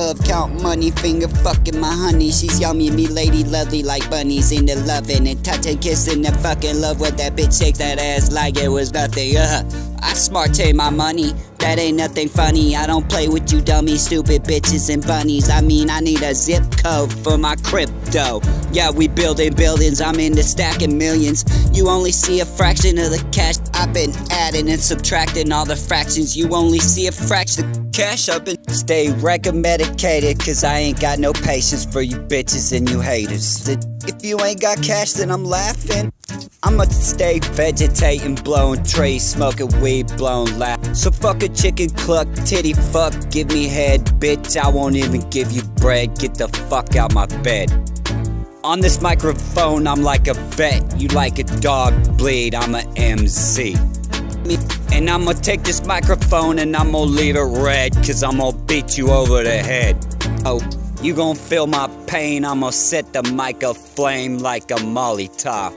love, count money, finger fucking my honey. She's yummy, me lady lovely like bunnies into loving and touching, kissing and fucking love what that bitch shakes that ass like it was nothing. I smart take my money, that ain't nothing funny. I don't play with you dummy, stupid bitches and bunnies. I mean, I need a zip code for my crypto. Yeah, we building buildings, I'm into stacking millions. You only see a fraction of the cash. I've been adding and subtracting all the fractions. You only see a fraction of cash up and stay medicated, cause I ain't got no patience for you bitches and you haters. If you ain't got cash, then I'm laughing. I'ma stay vegetating, blowing trees, smoking weed, blowing loud. So fuck a chicken cluck, titty fuck, give me head, bitch. I won't even give you bread, get the fuck out my bed. On this microphone, I'm like a vet. You like a dog bleed, I'm a MC. And I'ma take this microphone and I'ma leave it red, cause I'm gonna beat you over the head. Oh, you gon' feel my pain, I'ma set the mic aflame like a Molotov.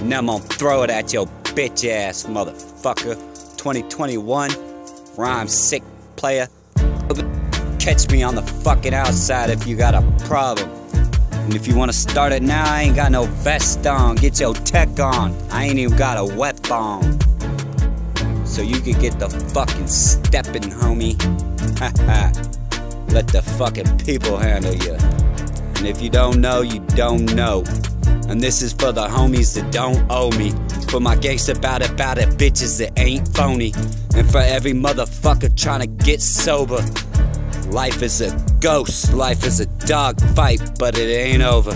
And I'm gonna throw it at your bitch ass, motherfucker. 2021, rhyme sick player. Catch me on the fucking outside if you got a problem. And if you wanna start it now, I ain't got no vest on. Get your tech on, I ain't even got a weapon. So you can get the fucking steppin', homie. Let the fucking people handle you. And if you don't know, you don't know. And this is for the homies that don't owe me. For my gangsta about it bitches that ain't phony. And for every motherfucker tryna get sober. Life is a ghost, life is a dog fight, but it ain't over.